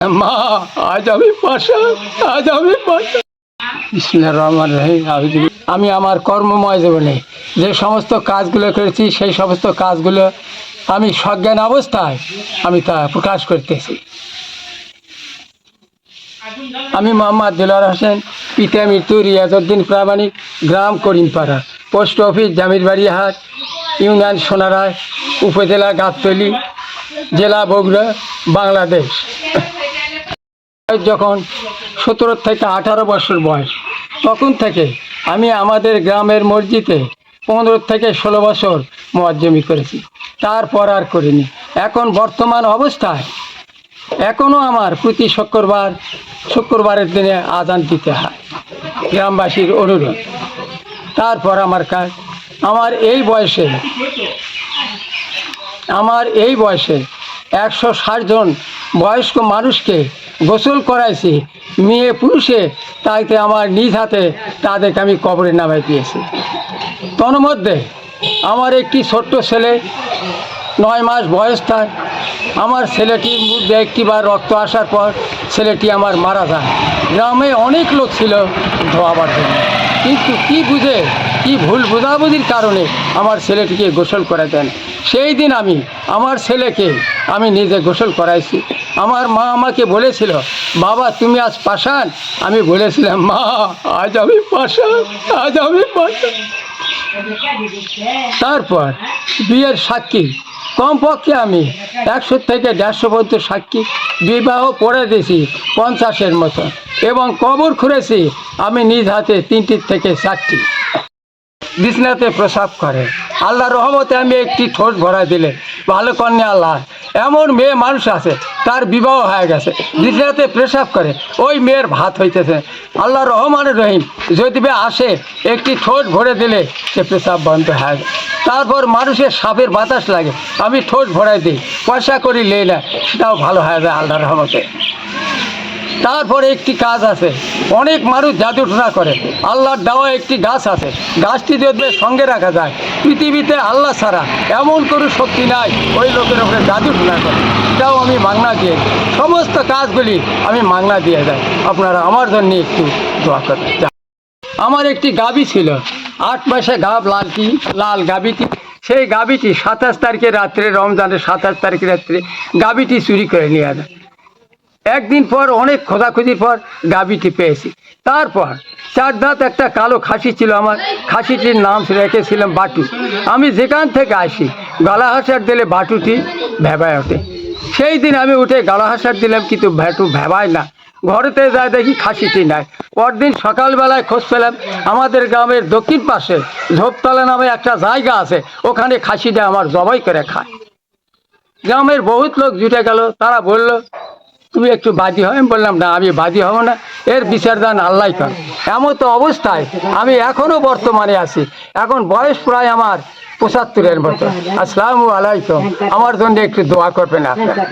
মা, আজ আমি পাশা, আজ আমি পাশা। বিসমিল্লাহির রহমানির রহিম। আমি আমার কর্মময় জীবনে যে সমস্ত কাজগুলো করেছি সেই সমস্ত কাজগুলো আমি সজ্ঞান অবস্থায় আমি তা প্রকাশ করতেছি। আমি মোহাম্মদ দিলওয়ার হোসেন, পিতা মৃত্যু রিয়াজউদ্দিন প্রামাণিক, গ্রাম করিমপাড়া, পোস্ট অফিস জামিরবাড়িহাট, ইউনিয়ন সোনারায়, উপজেলা গাবতলী, জেলা বগুড়া, বাংলাদেশ। যখন 17 থেকে 18 বছর বয়স, তখন থেকে আমি আমাদের গ্রামের মসজিদে 15 থেকে 16 বছর মুয়াজ্জমি করেছি, তারপর আর করিনি। এখন বর্তমান অবস্থায় এখনও আমার প্রতি শুক্রবারের দিনে আজান দিতে হয়, গ্রামবাসীর অনুরোধ। তারপর আমার কাজ, আমার এই বয়সে 160 জন বয়স্ক মানুষকে গোসল করাইছি, মেয়ে পুরুষে, তাইতে আমার নিজ হাতে তাদেরকে আমি কবরে নামাই দিয়েছি। তন্মধ্যে আমার একটি ছোট্ট ছেলে 9 মাস বয়স তার। আমার ছেলেটির মধ্যে একটিবার রক্ত আসার পর ছেলেটি আমার মারা যায়। গ্রামে অনেক লোক ছিল ধোয়াবার জন্য, কিন্তু কি ভুল বোঝাবুঝির কারণে আমার ছেলেটিকে গোসল করে দেন। সেই দিন আমি আমার ছেলেকে আমি নিজে গোসল করাইছি। আমার মা আমাকে বলেছিল, বাবা তুমি আজ পাশান? আমি বলেছিলাম, মা আজ আমি পাশান, আজ আমি পাশান। তারপর বিয়ের সাক্ষী কমপক্ষে আমি 100 থেকে 150 পর্যন্ত সাক্ষী, বিবাহ পড়ে দিয়েছি 50-এর মতো, এবং কবর খুঁড়েছি আমি নিজ হাতে 3টি থেকে 4টি। বিছনাতে প্রসাব করে, আল্লাহর রহমতে আমি একটি ঠোঁট ভরা দিলে ভালো কন্যা আল্লাহ। এমন মেয়ে মানুষ আছে তার বিবাহ হয়ে গেছে, বিছনাতে প্রসাব করে, ওই মেয়ের ভাত হইতেছে। আল্লাহর রহমানির রহিম যদি আসে একটি ঠোঁট ভরে দিলে সে প্রসাব বন্ধ হয়ে যায়। তারপর মানুষের সাপের বাতাস লাগে, আমি ঠোঁট ভরাই দিই, পয়সা করি লেই না, সেটাও ভালো হয়ে যায় আল্লাহর রহমতে। তারপরে একটি কাজ আছে, অনেক মানুষ জাদুটনা করে। আল্লাহর দেওয়া একটি গাছ আছে, গাছটি যদি সঙ্গে রাখা যায়, পৃথিবীতে আল্লাহ ছাড়া এমন কোনো শক্তি নাই ওই লোকের ওপরে জাদুটনা করে। এটাও আমি মাংনা দিয়ে, সমস্ত কাজগুলি আমি মাংনা দিয়ে যাই। আপনারা আমার জন্য একটু দোয়া করেন। আমার একটি গাভী ছিল, 8 মাসে গাভ, লাল গাভীটি। সেই গাভীটি 27 তারিখে রাত্রে, রমজানের 27 তারিখে রাত্রে গাভীটি চুরি করে নিয়ে যায়। একদিন পর অনেক খোঁজাখুঁজির পর গাভীটি পেয়েছি। তারপর 4 দাঁত একটা কালো খাসি ছিল, আমার খাসিটির নাম রেখেছিলাম বাটু। আমি যেখান থেকে আসি গলা হাসার দিলে বাটুটি ভেবায় ওঠে। সেই দিন আমি উঠে গলা হাসার দিলাম, কিন্তু ভ্যাটু ভেবায় না। ঘরেতে যায় দেখি খাসিটি নাই। পরদিন সকালবেলায় খোঁজ পেলাম আমাদের গ্রামের দক্ষিণ পাশে ঝোপতলা নামে একটা জায়গা আছে, ওখানে খাসিটা আমার জবাই করে খায়। গ্রামের বহুত লোক জুটে গেল, তারা বলল তুমি একটু বাদী হয়। আমি বললাম, না আমি বাদী হব না, এর বিচার দান আল্লাহ কর। এমন তো অবস্থায় আমি এখনও বর্তমানে আছি, এখন বয়স প্রায় আমার 75-এর মতো। আসসালামু আলাইকুম, আমার জন্য একটু দোয়া করবেন আপনারা।